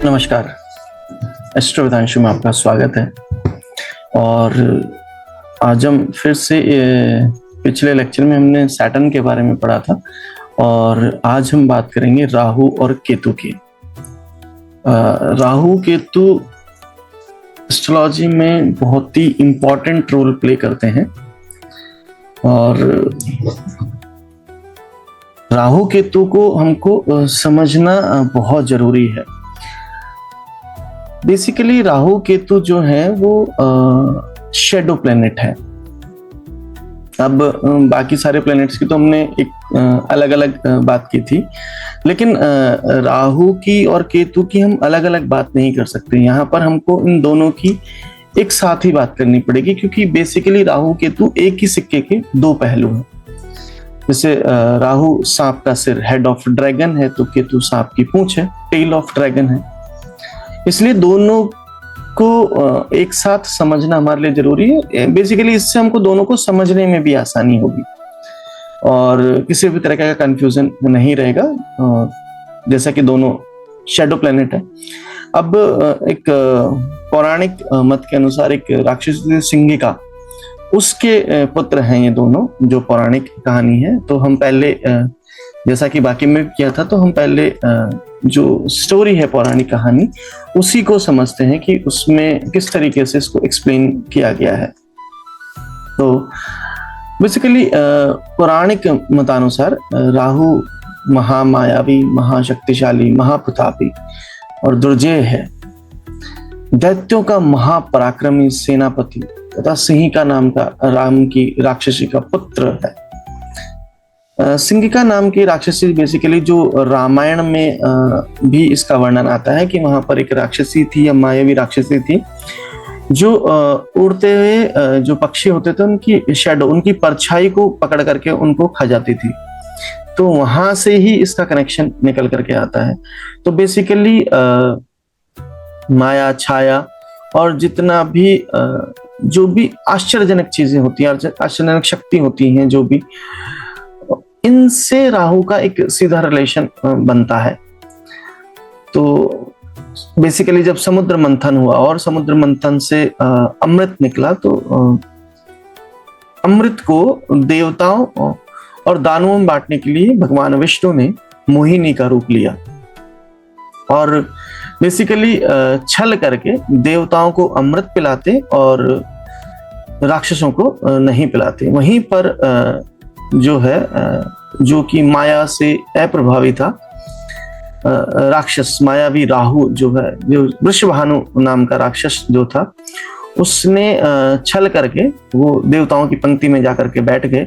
नमस्कार। एस्ट्रो वेदांशु में आपका स्वागत है। और आज हम फिर से पिछले लेक्चर में हमने सैटर्न के बारे में पढ़ा था और आज हम बात करेंगे राहु और केतु की। राहु केतु एस्ट्रोलॉजी में बहुत ही इम्पोर्टेंट रोल प्ले करते हैं और राहु केतु को हमको समझना बहुत जरूरी है। बेसिकली राहु केतु जो है वो शेडो प्लेनेट है। अब बाकी सारे प्लेनेट्स की तो हमने एक अलग अलग बात की थी, लेकिन राहु की और केतु की हम अलग अलग बात नहीं कर सकते। यहाँ पर हमको इन दोनों की एक साथ ही बात करनी पड़ेगी, क्योंकि बेसिकली राहु केतु एक ही सिक्के के दो पहलू हैं। जैसे राहु सांप का सिर, हेड ऑफ ड्रैगन है, तो केतु सांप की पूंछ है, टेल ऑफ ड्रैगन है। इसलिए दोनों को एक साथ समझना हमारे लिए जरूरी है। बेसिकली इससे हमको दोनों को समझने में भी आसानी होगी और किसी भी तरह का कंफ्यूजन नहीं रहेगा, जैसा कि दोनों शैडो प्लेनेट है। अब एक पौराणिक मत के अनुसार एक राक्षसी सिंगिका, उसके पुत्र हैं ये दोनों, जो पौराणिक कहानी है। तो हम पहले जैसा कि बाकी में किया था, तो हम पहले जो स्टोरी है पौराणिक कहानी, उसी को समझते हैं कि उसमें किस तरीके से इसको एक्सप्लेन किया गया है। तो बेसिकली पौराणिक मतानुसार राहु महामायावी, महाशक्तिशाली, महाप्रतापी और दुर्जय है। दैत्यों का महापराक्रमी सेनापति तथा सिंहिका नाम का राम की राक्षसी का पुत्र है। सिंगिका नाम की राक्षसी बेसिकली जो रामायण में भी इसका वर्णन आता है कि वहां पर एक राक्षसी थी या मायावी राक्षसी थी, जो उड़ते हुए जो पक्षी होते थे उनकी शैडो, उनकी परछाई को पकड़ करके उनको खा जाती थी। तो वहां से ही इसका कनेक्शन निकल करके आता है। तो बेसिकली माया, छाया और जितना भी जो भी आश्चर्यजनक चीजें होती हैं, आश्चर्यजनक शक्ति होती हैं, जो भी, इनसे राहु का एक सीधा रिलेशन बनता है। तो बेसिकली जब समुद्र मंथन हुआ और समुद्र मंथन से अमृत निकला, तो अमृत को देवताओं और दानवों में बांटने के लिए भगवान विष्णु ने मोहिनी का रूप लिया और बेसिकली छल करके देवताओं को अमृत पिलाते और राक्षसों को नहीं पिलाते। वहीं पर जो है, जो कि माया से अप्रभावी था, राक्षस मायावी राहु जो है, जो वृषभानु नाम का राक्षस जो था, उसने छल करके वो देवताओं की पंक्ति में जाकर के बैठ गए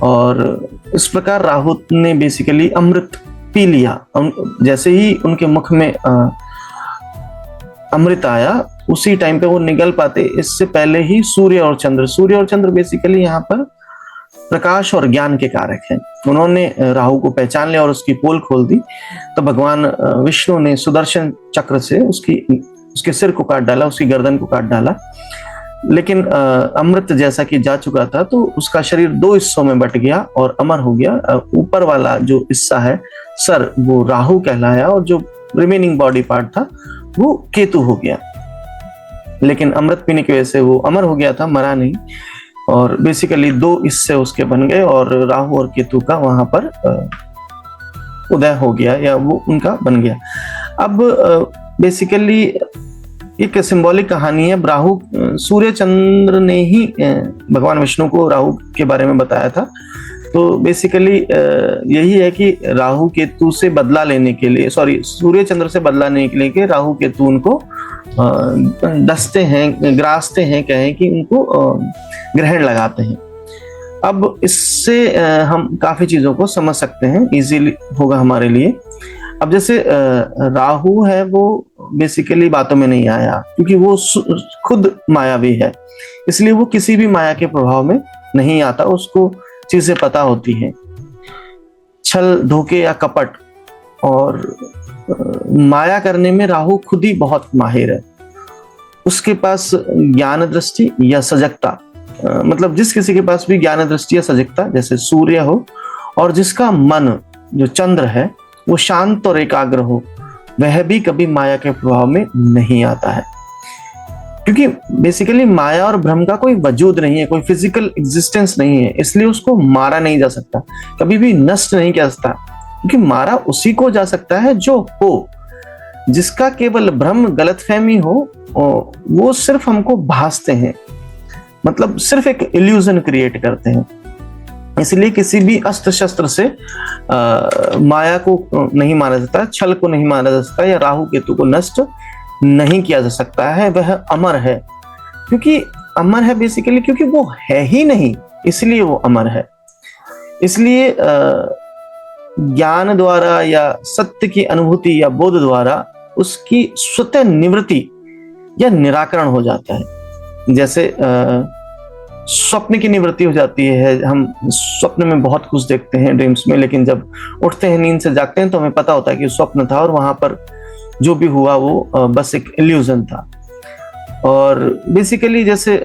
और इस प्रकार राहु ने बेसिकली अमृत पी लिया। जैसे ही उनके मुख में अमृत आया, उसी टाइम पे वो निगल पाते। इससे पहले ही सूर्य और चंद्र बेसिकली यहाँ पर प्रकाश और ज्ञान के कारक हैं, उन्होंने राहु को पहचान लिया और उसकी पोल खोल दी। तो भगवान विष्णु ने सुदर्शन चक्र से उसके सिर को काट डाला, उसकी गर्दन को काट डाला। लेकिन अमृत जैसा कि जा चुका था, तो उसका शरीर दो हिस्सों में बट गया और अमर हो गया। ऊपर वाला जो हिस्सा है, सर, वो राहु कहलाया और जो रिमेनिंग बॉडी पार्ट था वो केतु हो गया। लेकिन अमृत पीने की वजह से वो अमर हो गया था, मरा नहीं। और बेसिकली दो हिस्से उसके बन गए और राहु और केतु का वहां पर उदय हो गया, या वो उनका बन गया। अब बेसिकली एक सिंबॉलिक कहानी है। राहु, सूर्य चंद्र ने ही भगवान विष्णु को राहु के बारे में बताया था। तो बेसिकली यही है कि राहु केतु से बदला लेने के लिए, सूर्य चंद्र से बदला लेने के लिए कि राहु केतु उनको डसते हैं, ग्रासते हैं, कहें कि उनको ग्रहण लगाते हैं। अब इससे हम काफी चीजों को समझ सकते हैं, इजीली होगा हमारे लिए। अब जैसे राहु है, वो बेसिकली बातों में नहीं आया क्योंकि वो खुद मायावी है, इसलिए वो किसी भी माया के प्रभाव में नहीं आता, उसको चीजें पता होती हैं। छल, धोखे या कपट और माया करने में राहु खुद ही बहुत माहिर है। उसके पास ज्ञान दृष्टि या सजगता, मतलब जिस किसी के पास भी ज्ञान दृष्टि या सजगता, जैसे सूर्य हो, और जिसका मन जो चंद्र है वो शांत और एकाग्र हो, वह भी कभी माया के प्रभाव में नहीं आता है, क्योंकि बेसिकली माया और भ्रम का कोई वजूद नहीं है, कोई फिजिकल एग्जिस्टेंस नहीं है, इसलिए उसको मारा नहीं जा सकता, कभी भी नष्ट नहीं किया जा सकता, क्योंकि मारा उसी को जा सकता है जो हो, जिसका केवल भ्रम गलतफहमी हो, वो सिर्फ हमको भासते हैं, मतलब सिर्फ एक इल्यूजन क्रिएट करते हैं। इसलिए किसी भी अस्त्र शस्त्र से माया को नहीं मारा जाता, छल को नहीं मारा जा सकता, या राहु केतु को नष्ट नहीं किया जा सकता है। वह अमर है, क्योंकि अमर है बेसिकली क्योंकि वो है ही नहीं, इसलिए वो अमर है। इसलिए ज्ञान द्वारा या सत्य की अनुभूति या बोध द्वारा उसकी स्वतः निवृत्ति या निराकरण हो जाता है। जैसे स्वप्न की निवृत्ति हो जाती है, हम स्वप्न में बहुत कुछ देखते हैं ड्रीम्स में, लेकिन जब उठते हैं, नींद से जागते हैं, तो हमें पता होता है कि स्वप्न था और वहां पर जो भी हुआ वो बस एक इल्यूजन था। और बेसिकली जैसे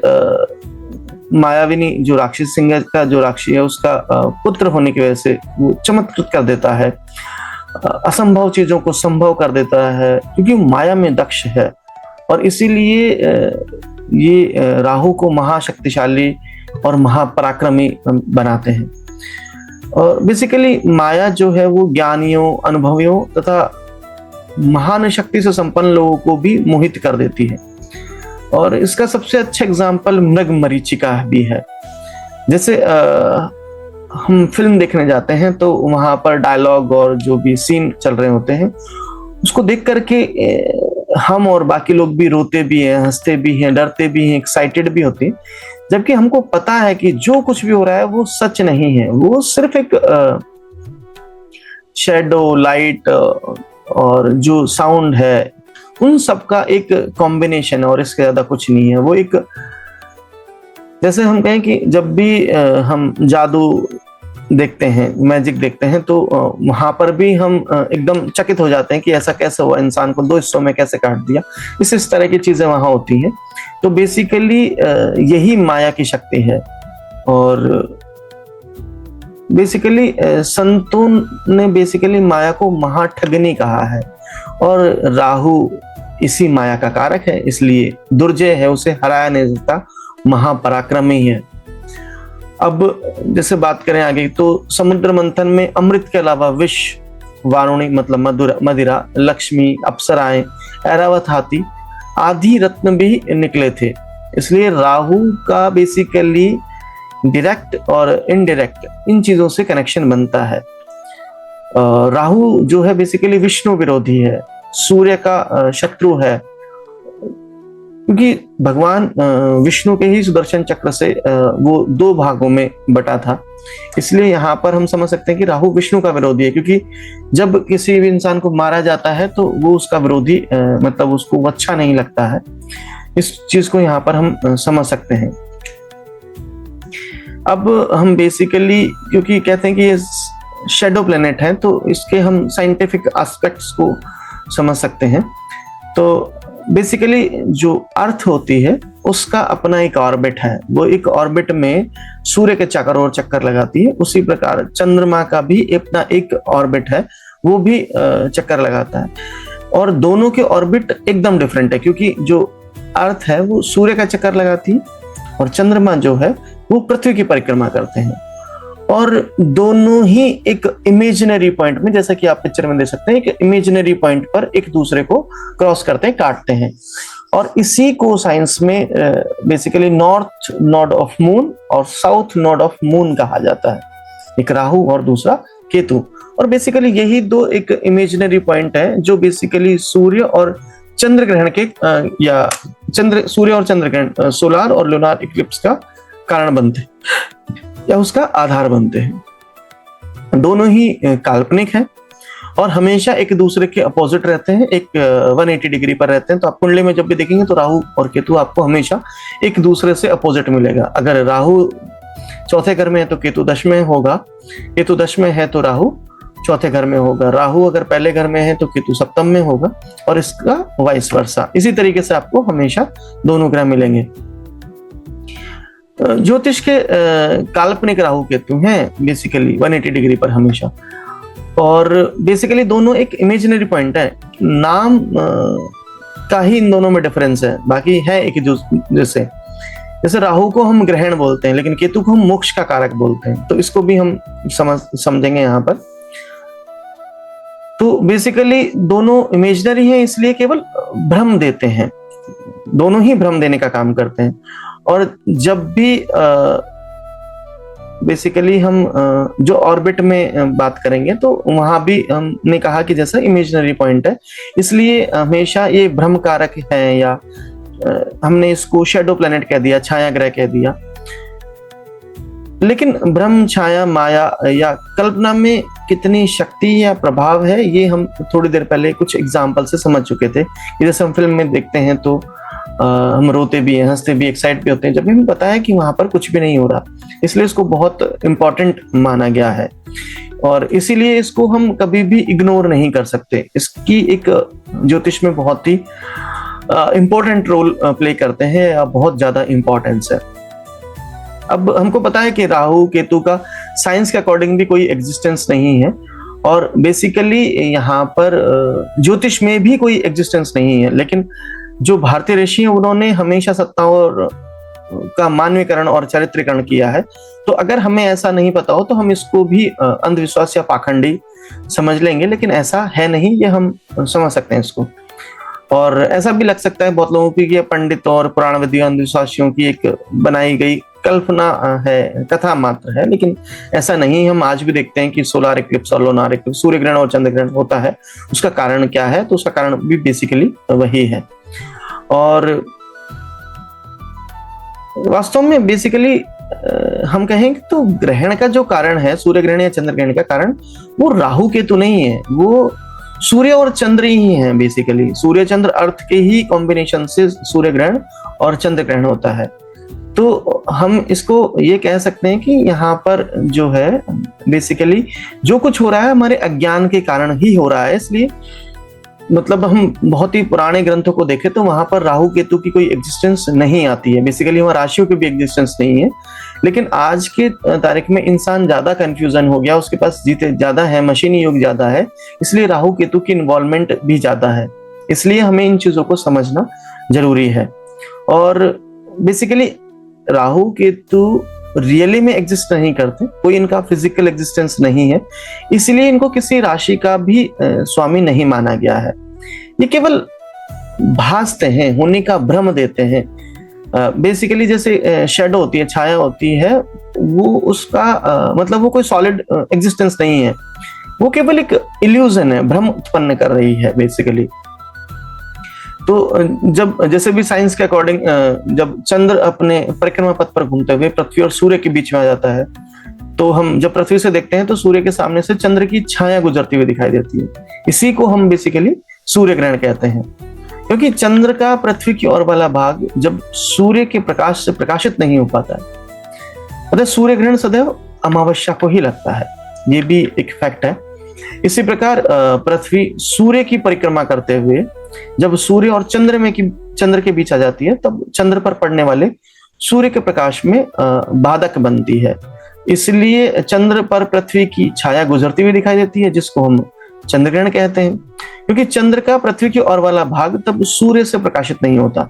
मायाविनी जो राक्षस सिंह का जो राक्षी है, उसका पुत्र होने की वजह से वो चमत्कृत कर देता है, असंभव चीजों को संभव कर देता है, क्योंकि माया में दक्ष है। और इसीलिए ये राहु को महाशक्तिशाली और महापराक्रमी बनाते हैं। और बेसिकली माया जो है वो ज्ञानियों, अनुभवियों तथा महान शक्ति से संपन्न लोगों को भी मोहित कर देती है। और इसका सबसे अच्छा एग्जाम्पल मृग मरीचिका भी है। जैसे हम फिल्म देखने जाते हैं तो वहां पर डायलॉग और जो भी सीन चल रहे होते हैं, उसको देख करके हम और बाकी लोग भी रोते भी हैं, हंसते भी हैं, डरते भी हैं, एक्साइटेड भी होते हैं, जबकि हमको पता है कि जो कुछ भी हो रहा है वो सच नहीं है, वो सिर्फ एक शेडो, लाइट और जो साउंड है, उन सब का एक कॉम्बिनेशन है और इसके ज्यादा कुछ नहीं है। वो एक, जैसे हम कहें कि जब भी हम जादू देखते हैं, मैजिक देखते हैं, तो वहां पर भी हम एकदम चकित हो जाते हैं कि ऐसा कैसे हुआ, इंसान को 2 हिस्सों में कैसे काट दिया, इस तरह की चीजें वहां होती हैं। तो बेसिकली यही माया की शक्ति है। और बेसिकली संतों ने बेसिकली माया को महाठगनी कहा है, और राहु इसी माया का कारक है, इसलिए दुर्जय है, उसे हराया नहीं सकता, महापराक्रमी है। अब जैसे बात करें आगे, तो समुद्र मंथन में अमृत के अलावा विष, वारुणी मतलब मदिरा, लक्ष्मी, अप्सराएं, ऐरावत हाथी आदि रत्न भी निकले थे। इसलिए राहु का बेसिकली डायरेक्ट और इनडायरेक्ट इन चीजों से कनेक्शन बनता है। राहु जो है बेसिकली विष्णु विरोधी है, सूर्य का शत्रु है, क्योंकि भगवान विष्णु के ही सुदर्शन चक्र से वो 2 भागों में बटा था। इसलिए यहाँ पर हम समझ सकते हैं कि राहु विष्णु का विरोधी है, क्योंकि जब किसी भी इंसान को मारा जाता है तो वो उसका विरोधी, मतलब उसको अच्छा नहीं लगता है। इस चीज को यहाँ पर हम समझ सकते हैं। अब हम बेसिकली, क्योंकि कहते हैं कि ये शेडो प्लेनेट है, तो इसके हम साइंटिफिक एस्पेक्ट्स को समझ सकते हैं। तो बेसिकली जो अर्थ होती है उसका अपना एक ऑर्बिट है, वो एक ऑर्बिट में सूर्य के चारों ओर चक्कर लगाती है। उसी प्रकार चंद्रमा का भी अपना एक ऑर्बिट है, वो भी चक्कर लगाता है। और दोनों के ऑर्बिट एकदम डिफरेंट है, क्योंकि जो अर्थ है वो सूर्य का चक्कर लगाती है और चंद्रमा जो है वो पृथ्वी की परिक्रमा करते हैं। और दोनों ही एक इमेजिनरी पॉइंट में, जैसा कि आप पिक्चर में देख सकते हैं, एक इमेजिनरी पॉइंट पर एक दूसरे को क्रॉस करते हैं, काटते हैं। और इसी को साइंस में basically north node of moon और साउथ नोड ऑफ मून कहा जाता है, एक राहु और दूसरा केतु। और बेसिकली यही 2 एक इमेजिनरी पॉइंट है जो बेसिकली सूर्य और चंद्र ग्रहण के या सूर्य और चंद्र ग्रहण, सोलार और लूनार इक्लिप्स का कारण बनते हैं या उसका आधार बनते हैं। दोनों ही काल्पनिक हैं और हमेशा एक दूसरे के अपोजिट रहते हैं, एक 180 डिग्री पर रहते हैं। तो आप कुंडली में जब भी देखेंगे तो राहु और केतु आपको हमेशा एक दूसरे से अपोजिट मिलेगा। अगर राहु चौथे घर में है तो केतु 10 में होगा, केतु 10 में है तो राहु चौथे घर में होगा, राहु अगर पहले घर में है तो केतु सप्तम में होगा, और इसका वाइस वर्सा। इसी तरीके से आपको हमेशा दोनों ग्रह मिलेंगे। ज्योतिष के काल्पनिक राहु केतु हैं बेसिकली 180 डिग्री पर हमेशा। और बेसिकली दोनों एक इमेजिनरी पॉइंट है, नाम का ही इन दोनों में डिफरेंस है, बाकी है एक जैसे। जैसे राहु को हम ग्रहण बोलते हैं, लेकिन केतु को हम मोक्ष का कारक बोलते हैं, तो इसको भी हम समझेंगे यहाँ पर। तो बेसिकली दोनों इमेजिनरी हैं, इसलिए केवल भ्रम देते हैं, दोनों ही भ्रम देने का काम करते हैं। और जब भी बेसिकली हम जो ऑर्बिट में बात करेंगे तो वहां भी हमने कहा कि जैसा इमेजिनरी पॉइंट है, इसलिए हमेशा ये भ्रम कारक है, या हमने इसको शैडो प्लैनेट कह दिया, छाया ग्रह कह दिया। लेकिन भ्रम, छाया, माया या कल्पना में कितनी शक्ति या प्रभाव है, ये हम थोड़ी देर पहले कुछ एग्जाम्पल से समझ चुके थे। जैसे हम फिल्म में देखते हैं तो हम रोते भी हैं, हंसते भी, एक्साइट भी होते हैं, जब भी हमें पता है कि वहां पर कुछ भी नहीं हो रहा, इसलिए इसको बहुत इंपॉर्टेंट माना गया है। और इसीलिए इसको हम कभी भी इग्नोर नहीं कर सकते, इसकी एक ज्योतिष में बहुत ही इंपॉर्टेंट रोल प्ले करते हैं, या बहुत ज्यादा इंपॉर्टेंस है। अब हमको पता है कि राहु केतु का साइंस के अकॉर्डिंग भी कोई एग्जिस्टेंस नहीं है, और बेसिकली यहाँ पर ज्योतिष में भी कोई एग्जिस्टेंस नहीं है। लेकिन जो भारतीय ऋषि हैं उन्होंने हमेशा सत्ताओं का मानवीकरण और चरित्रीकरण किया है। तो अगर हमें ऐसा नहीं पता हो तो हम इसको भी अंधविश्वास या पाखंडी समझ लेंगे, लेकिन ऐसा है नहीं, ये हम समझ सकते हैं इसको। और ऐसा भी लग सकता है बहुत लोगों की कि पंडित और पुराण विद्या अंधविश्वासियों की एक बनाई गई कल्पना है, कथा मात्र है, लेकिन ऐसा नहीं। हम आज भी देखते हैं कि सोलार इक्लिप्स और लूनार इक्लिप्स, सूर्य ग्रहण और चंद्र ग्रहण होता है। उसका कारण क्या है? तो उसका कारण भी बेसिकली वही है। और वास्तव में बेसिकली हम कहेंगे तो ग्रहण का जो कारण है, सूर्य ग्रहण या चंद्र ग्रहण का कारण, वो राहु केतु नहीं है, वो सूर्य और चंद्र ही है। बेसिकली सूर्य चंद्र अर्थ के ही कॉम्बिनेशन से सूर्य ग्रहण और चंद्र ग्रहण होता है। तो हम इसको ये कह सकते हैं कि यहाँ पर जो है बेसिकली जो कुछ हो रहा है हमारे अज्ञान के कारण ही हो रहा है। इसलिए मतलब हम बहुत ही पुराने ग्रंथों को देखें तो वहां पर राहु केतु की कोई एग्जिस्टेंस नहीं आती है, बेसिकली वहां राशियों की भी एग्जिस्टेंस नहीं है। लेकिन आज के तारीख में इंसान ज्यादा कंफ्यूजन हो गया, उसके पास जीते ज्यादा है, मशीनी युग ज्यादा है, इसलिए राहु केतु की इन्वॉल्वमेंट भी ज्यादा है। इसलिए हमें इन चीजों को समझना जरूरी है। और बेसिकली राहु केतु रियली में एग्जिस्ट नहीं करते, कोई इनका फिजिकल एग्जिस्टेंस नहीं है, इसलिए इनको किसी राशि का भी स्वामी नहीं माना गया है। ये केवल भासते हैं, होने का भ्रम देते हैं। बेसिकली जैसे शैडो होती है, छाया होती है, वो उसका मतलब वो कोई सॉलिड एग्जिस्टेंस नहीं है, वो केवल एक इल्यूजन है, भ्रम उत्पन्न कर रही है बेसिकली। तो जब जैसे भी साइंस के अकॉर्डिंग जब चंद्र अपने परिक्रमा पथ पर घूमते हुए पृथ्वी और सूर्य के बीच में आ जाता है, तो हम जब पृथ्वी से देखते हैं तो सूर्य के सामने से चंद्र की छाया गुजरती हुई दिखाई देती है। इसी को हम बेसिकली सूर्य ग्रहण कहते हैं, क्योंकि चंद्र का पृथ्वी की ओर वाला भाग जब सूर्य के प्रकाश से प्रकाशित नहीं हो पाता है, मतलब सूर्य ग्रहण सदैव अमावस्या को ही लगता है, ये भी एक फैक्ट है। इसी प्रकार पृथ्वी सूर्य की परिक्रमा करते हुए जब सूर्य और चंद्र के बीच आ जाती है, तब चंद्र पर पड़ने वाले सूर्य के प्रकाश में बाधक बनती है। इसलिए चंद्र पर पृथ्वी की छाया गुजरती हुई दिखाई देती है, जिसको हम चंद्र ग्रहण कहते हैं, क्योंकि चंद्र का पृथ्वी की ओर वाला भाग तब सूर्य से प्रकाशित नहीं होता,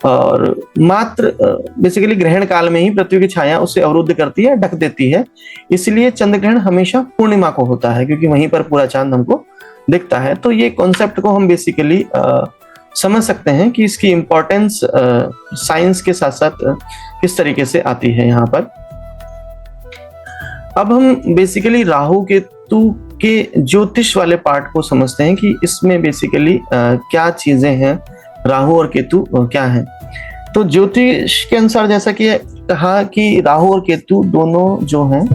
और मात्र बेसिकली ग्रहण काल में ही पृथ्वी की छाया उसे अवरुद्ध करती है, ढक देती है। इसलिए चंद्र ग्रहण हमेशा पूर्णिमा को होता है, क्योंकि वहीं पर पूरा चांद हमको दिखता है। तो ये कॉन्सेप्ट को हम बेसिकली समझ सकते हैं कि इसकी इंपॉर्टेंस साइंस के साथ साथ किस तरीके से आती है यहाँ पर। अब हम बेसिकली राहु केतु के ज्योतिष वाले पार्ट को समझते हैं कि इसमें बेसिकली क्या चीजें हैं, राहु और केतु क्या है। तो ज्योतिष के अनुसार जैसा कि कहा कि राहु और केतु दोनों जो हैं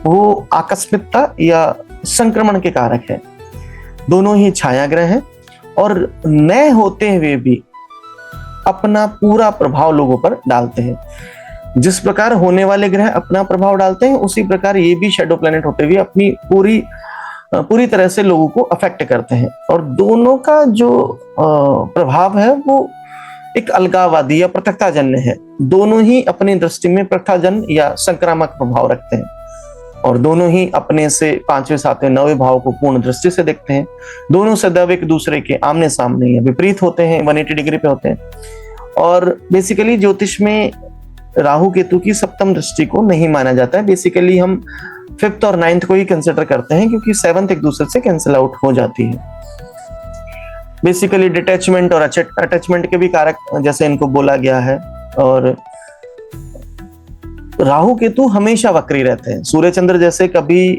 वो आकस्मिकता या संक्रमण के कारक है, दोनों ही छाया ग्रह हैं, और नए होते हुए भी अपना पूरा प्रभाव लोगों पर डालते हैं। जिस प्रकार होने वाले ग्रह अपना प्रभाव डालते हैं, उसी प्रकार ये भी शैडो प्लैनेट होते हुए अपनी पूरी तरह से लोगों को अफेक्ट करते हैं। और दोनों का जो प्रभाव है वो एक अलगाववादी या पृथकताजन्य है। दोनों ही अपनी दृष्टि में पृथकताजन्य या संक्रामक प्रभाव रखते हैं। और दोनों ही अपने से 5वें 7वें 9वें भाव को पूर्ण दृष्टि से देखते हैं। दोनों सदैव एक दूसरे के आमने सामने या विपरीत होते हैं, 180 डिग्री पे होते हैं। और बेसिकली ज्योतिष में राहु केतु की सप्तम दृष्टि को नहीं माना जाता है। बेसिकली हम 5th और 9th को ही कंसिडर करते हैं, क्योंकि 7th एक दूसरे से कैंसिल आउट हो जाती है। बेसिकली डिटैचमेंट और अटैचमेंट के भी कारक जैसे इनको बोला गया है। और राहु केतु हमेशा वक्री रहते हैं। सूर्य चंद्र जैसे कभी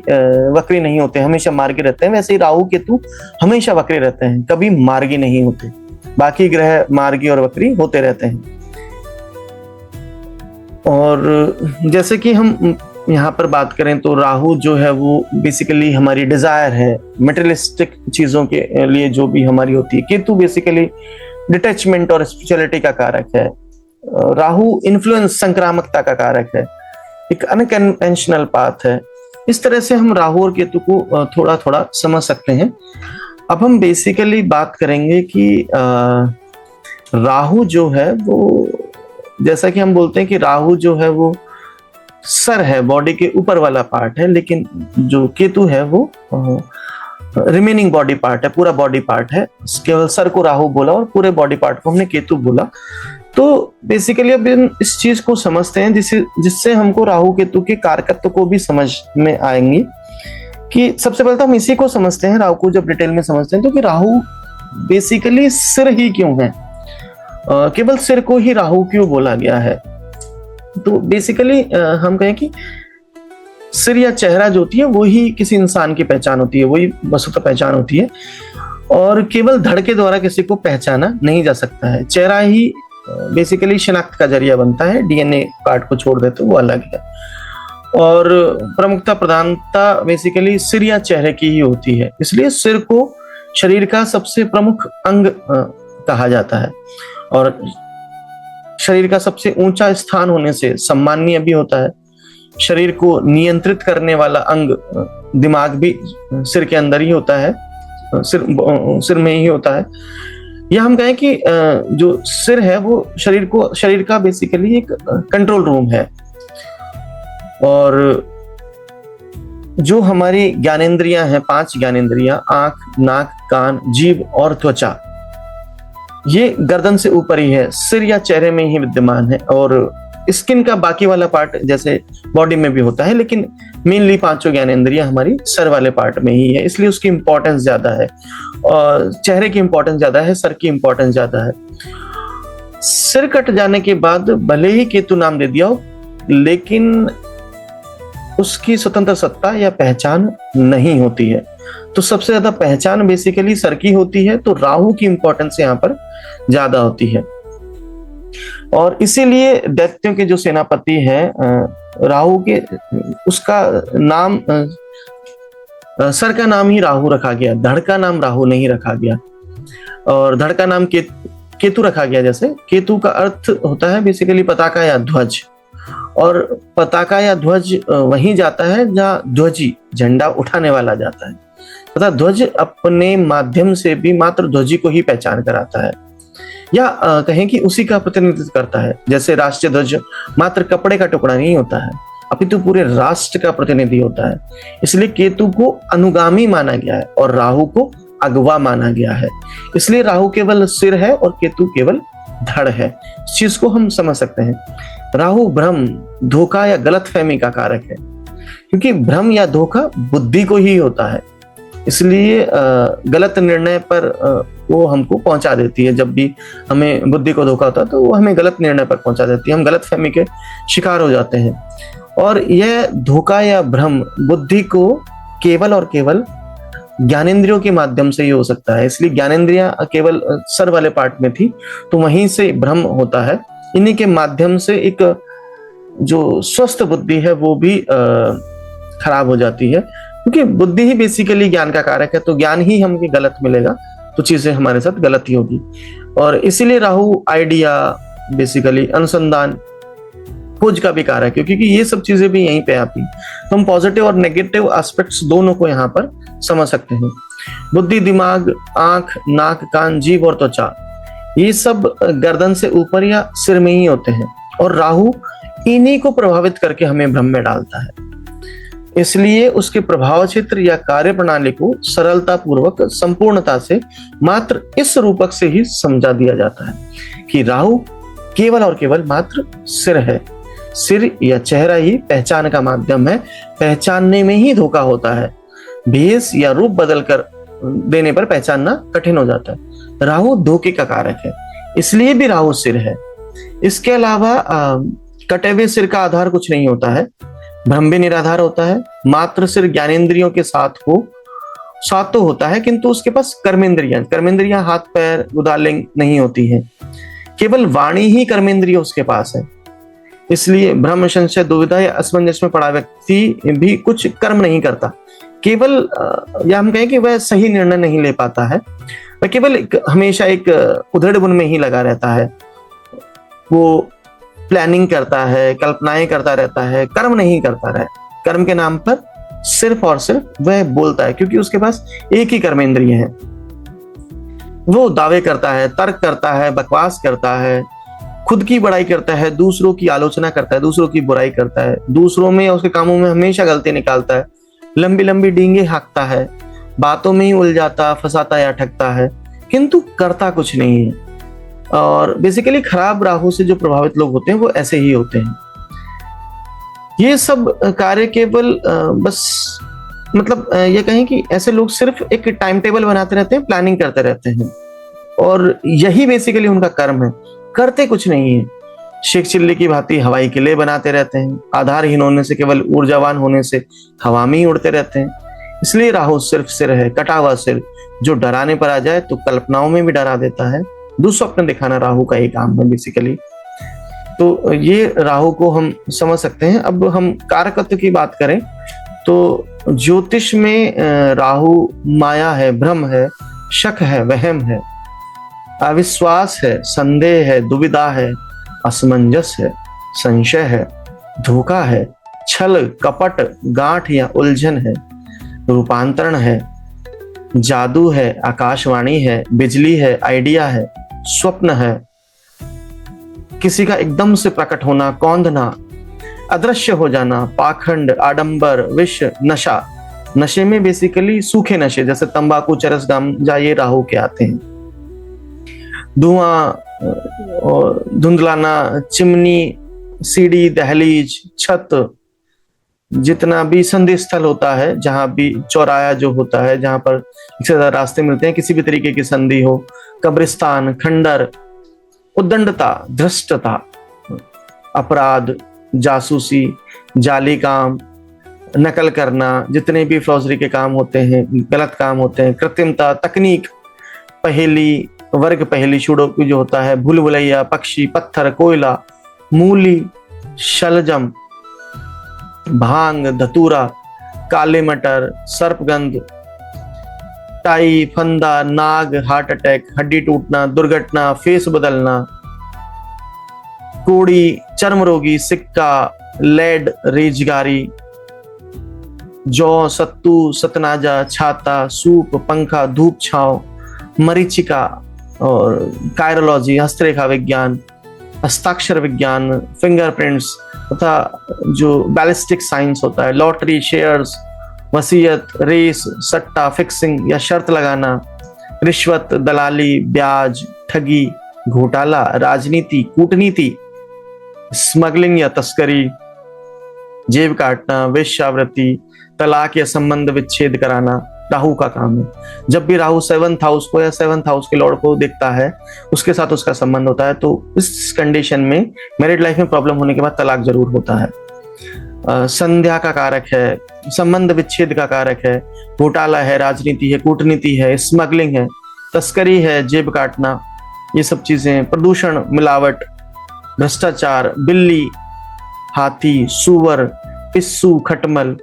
वक्री नहीं होते, हमेशा मार्गी रहते हैं, वैसे ही राहु केतु हमेशा वक्री रहते हैं, कभी मार्गी नहीं होते। बाकी ग्रह मार्गी और वक्री होते रहते हैं। और जैसे कि हम यहाँ पर बात करें तो राहु जो है वो बेसिकली हमारी डिजायर है, मटेरियलिस्टिक चीजों के लिए जो भी हमारी होती है। केतु बेसिकली डिटैचमेंट और स्पिरिचुअलिटी का कारक है। राहु इन्फ्लुएंस, संक्रामकता का कारक है, एक अनकन्वेंशनल पाथ है। इस तरह से हम राहु और केतु को थोड़ा थोड़ा समझ सकते हैं। अब हम बेसिकली बात करेंगे कि राहु जो है वो, जैसा कि हम बोलते हैं कि राहु जो है वो सर है, बॉडी के ऊपर वाला पार्ट है, लेकिन जो केतु है वो रिमेनिंग बॉडी पार्ट है, पूरा बॉडी पार्ट है। केवल सर को राहु बोला और पूरे बॉडी पार्ट को हमने केतु बोला। तो बेसिकली अब इस चीज को समझते हैं जिससे हमको राहु केतु के कारकत्व को भी समझ में आएंगे। कि सबसे पहले तो हम इसी को समझते हैं, राहु को जब डिटेल में समझते हैं तो कि राहु बेसिकली सिर ही क्यों है, केवल सिर को ही राहु क्यों बोला गया है। तो बेसिकली हम कहें कि सिर या चेहरा जो होती है वही किसी इंसान की पहचान होती है, वही वस्तुतः पहचान होती है। और केवल धड़ के द्वारा किसी को पहचाना नहीं जा सकता है। चेहरा ही बेसिकली शिनाख्त का जरिया बनता है, डीएनए पार्ट को छोड़ देते वो अलग है। और प्रमुखता प्रधानता बेसिकली सिर या चेहरे की ही होती है, इसलिए सिर को शरीर का सबसे प्रमुख अंग कहा जाता है। और शरीर का सबसे ऊंचा स्थान होने से सम्माननीय भी होता है। शरीर को नियंत्रित करने वाला अंग दिमाग भी सिर के अंदर ही होता है, सिर में ही होता है। या हम कहें कि जो सिर है वो शरीर का बेसिकली एक कंट्रोल रूम है। और जो हमारी ज्ञानेंद्रियां हैं, 5 ज्ञानेंद्रियां, आंख, नाक, कान, जीभ और त्वचा, ये गर्दन से ऊपर ही है, सिर या चेहरे में ही विद्यमान है। और स्किन का बाकी वाला पार्ट जैसे बॉडी में भी होता है, लेकिन मेनली 5 ज्ञानेंद्रियां हमारी सर वाले पार्ट में ही है, इसलिए उसकी इंपॉर्टेंस ज्यादा है। और चेहरे की इंपॉर्टेंस ज्यादा है, सर की इंपॉर्टेंस ज्यादा है। सिर कट जाने के बाद भले ही केतु नाम दे दिया हो, लेकिन उसकी स्वतंत्र सत्ता या पहचान नहीं होती है। तो सबसे ज्यादा पहचान बेसिकली सर की होती है, तो राहु की इंपॉर्टेंस यहाँ पर ज्यादा होती है। और इसीलिए दैत्यों के जो सेनापति हैं राहु के, उसका नाम सर का नाम ही राहु रखा गया, धड़ का नाम राहु नहीं रखा गया। और धड़ का नाम केतु रखा गया। जैसे केतु का अर्थ होता है बेसिकली पताका या ध्वज, और पताका या ध्वज वहीं जाता है जहाँ ध्वजी, झंडा उठाने वाला जाता है, तथा ध्वज अपने माध्यम से भी मात्र ध्वजी को ही पहचान कराता है, या कहें कि उसी का प्रतिनिधित्व करता है। जैसे राष्ट्रीय ध्वज मात्र कपड़े का टुकड़ा नहीं होता है, अपितु पूरे राष्ट्र का प्रतिनिधि होता है। इसलिए केतु को अनुगामी माना गया है और राहु को अगवा माना गया है। इसलिए राहु केवल सिर है और केतु केवल धड़ है। इस चीज को हम समझ सकते हैं। राहु भ्रम, धोखा या गलतफहमी का कारक है, क्योंकि भ्रम या धोखा बुद्धि को ही होता है। इसलिए गलत निर्णय पर वो हमको पहुंचा देती है। जब भी हमें बुद्धि को धोखा होता है तो वो हमें गलत निर्णय पर पहुंचा देती है, हम गलतफहमी के शिकार हो जाते हैं। और यह धोखा या भ्रम बुद्धि को केवल और केवल ज्ञानेंद्रियों के माध्यम से ही हो सकता है। इसलिए ज्ञानेंद्रियां केवल सर वाले पार्ट में थी, तो वहीं से भ्रम होता है। इन्हीं के माध्यम से एक जो स्वस्थ बुद्धि है वो भी खराब हो जाती है, क्योंकि बुद्धि ही बेसिकली ज्ञान का कारक है। तो ज्ञान ही हमें गलत मिलेगा तो चीजें हमारे साथ गलत ही होगी। और इसीलिए राहु आइडिया, बेसिकली अनुसंधान, खोज का भी कारक है, क्योंकि ये सब चीजें भी यहीं पे आती। तो हम पॉजिटिव और नेगेटिव एस्पेक्ट्स दोनों को यहाँ पर समझ सकते हैं। बुद्धि, दिमाग, आंख, नाक, कान, जीभ और त्वचा, ये सब गर्दन से ऊपर या सिर में ही होते हैं, और राहु इन्हीं को प्रभावित करके हमें भ्रम में डालता है। इसलिए उसके प्रभाव क्षेत्र या कार्य प्रणाली को सरलता पूर्वक संपूर्णता से मात्र इस रूपक से ही समझा दिया जाता है कि राहु केवल और केवल मात्र सिर है। सिर या चेहरा ही पहचान का माध्यम है, पहचानने में ही धोखा होता है। भेष या रूप बदल कर देने पर पहचानना कठिन हो जाता है। राहु धोखे का कारक है, इसलिए भी राहु सिर है। इसके अलावा कटे हुए सिर का आधार कुछ नहीं होता है, भ्रम भी निराधार होता है। मात्र सिर ज्ञानेंद्रियों के साथ तो होता है, किंतु उसके पास कर्मेंद्रियां हाथ पैर गुदालिंग नहीं होती है। केवल वाणी ही कर्मेंद्रिय उसके पास है। इसलिए भ्रम संशय दुविधा या असमंजस में पड़ा व्यक्ति भी कुछ कर्म नहीं करता। केवल या हम कहें कि वह सही निर्णय नहीं ले पाता है, वह केवल हमेशा एक उधेड़ बुन में ही लगा रहता है। वो प्लानिंग करता है, कल्पनाएं करता रहता है, कर्म नहीं करता रहे। कर्म के नाम पर सिर्फ और सिर्फ वह बोलता है, क्योंकि उसके पास एक ही कर्मेंद्रिय है। वो दावे करता है, तर्क करता है, बकवास करता है, खुद की बड़ाई करता है, दूसरों की आलोचना करता है, दूसरों की बुराई करता है, दूसरों में उसके कामों में हमेशा गलती निकालता है, लंबी लंबी डींगे हाँकता है, बातों में ही उलझाता फंसाता या ठगता है, किंतु करता कुछ नहीं है। और बेसिकली खराब राहु से जो प्रभावित लोग होते हैं वो ऐसे ही होते हैं। ये सब कार्य केवल बस मतलब ये कहें कि ऐसे लोग सिर्फ एक टाइम टेबल बनाते रहते हैं, प्लानिंग करते रहते हैं, और यही बेसिकली उनका कर्म है, करते कुछ नहीं है। शेख चिल्ली की भांति हवाई किले बनाते रहते हैं, आधारहीन होने से, केवल ऊर्जावान होने से हवा में ही उड़ते रहते हैं। इसलिए राहु सिर्फ सिर है, कटा हुआ सिर, जो डराने पर आ जाए तो कल्पनाओं में भी डरा देता है। दुस्वप्न दिखाना राहु का ही काम है बेसिकली। तो ये राहु को हम समझ सकते हैं। अब हम कारकत्व की बात करें तो ज्योतिष में राहु माया है, भ्रम है, शक है, वहम है, अविश्वास है, संदेह है, दुविधा है, असमंजस है, संशय है, धोखा है, छल कपट, गांठ या उलझन है, रूपांतरण है, जादू है, आकाशवाणी है, बिजली है, आइडिया है, स्वप्न है, किसी का एकदम से प्रकट होना, कौंधना, अदृश्य हो जाना, पाखंड, आडंबर, विष, नशा। नशे में बेसिकली सूखे नशे जैसे तंबाकू, चरस, गांजा, ये राहु के आते हैं। धुआं, धुंधलाना, चिमनी, सीढ़ी, दहलीज, छत, जितना भी संधि स्थल होता है, जहां भी चौराया जो होता है, जहां पर एक से ज्यादा रास्ते मिलते हैं, किसी भी तरीके की संधि हो, कब्रिस्तान, खंडर, उद्दंडता, धृष्टता, अपराध, जासूसी, जाली काम, नकल करना, जितने भी फौजरी के काम होते हैं, गलत काम होते हैं, कृत्रिमता, तकनीक, पहेली, वर्ग पहेली, सुडोकू जो होता है, भूल भुलैया, पक्षी, पत्थर, कोयला, मूली, शलजम, भांग, धतूरा, काले मटर, सर्पगंध, टाई, फंदा, नाग, हार्ट अटैक, हड्डी टूटना, दुर्घटना, फेस बदलना, कोड़ी, चर्म रोगी, सिक्का, लेड, रेजगारी, जौ, सत्तू, सतनाजा, छाता, सूप, पंखा, धूप छांव, मरीचिका, और कायरोलॉजी, हस्तरेखा विज्ञान, हस्ताक्षर विज्ञान, फिंगरप्रिंट्स तथा जो बैलिस्टिक साइंस होता है, लॉटरी, शेयर्स, वसीयत, रेस, सट्टा, फिक्सिंग या शर्त लगाना, रिश्वत, दलाली, ब्याज, ठगी, घोटाला, राजनीति, कूटनीति, स्मगलिंग या तस्करी, जेब काटना, वेश्यावृत्ति, तलाक या संबंध विच्छेद कराना राहु का काम है। जब भी राहु 7th हाउस को या 7th हाउस के लॉर्ड को देखता है, उसके साथ उसका संबंध होता है, तो इस कंडीशन में मैरिड लाइफ में प्रॉब्लम होने के बाद तलाक जरूर होता है। संध्या का कारक है, संबंध विच्छेद का कारक है, घोटाला है, राजनीति है, कूटनीति है, स्मगलिंग है, तस्करी है, जेब काटना, ये सब चीजें, प्रदूषण, मिलावट, भ्रष्टाचार, बिल्ली, हाथी, सुअर, पिस्सू, खटमल,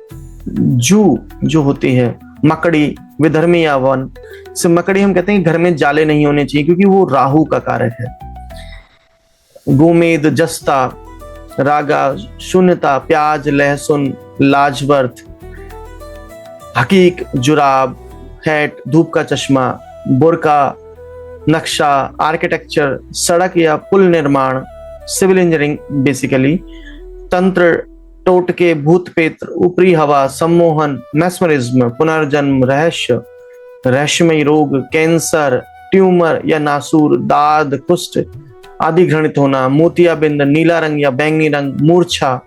जू जो होती है, मकड़ी, विधर्मी या वन से मकड़ी हम कहते हैं घर में जाले नहीं होने चाहिए, क्योंकि वो राहु का कारक है। गोमेद, जस्ता, रागा, शून्यता, प्याज, लहसुन, लाजवर्त, हकीक, जुराब, हैट, धूप का चश्मा, बुरका, नक्शा, आर्किटेक्चर, सड़क या पुल निर्माण, सिविल इंजीनियरिंग बेसिकली, तंत्र, टोटके, भूत पेत्र, ऊपरी हवा, सम्मोहन, मैस्मरिज्म, पुनर्जन्म, रहस्य, रहस्यमय रोग, कैंसर, ट्यूमर या नासूर, दाद, कुष्ठ आदि घृणित होना, मोतियाबिंद, नीला रंग या बैंगनी रंग, मूर्छा,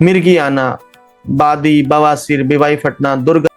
मिर्गी आना, बादी, बवासीर, बेवाई फटना, दुर्गंध,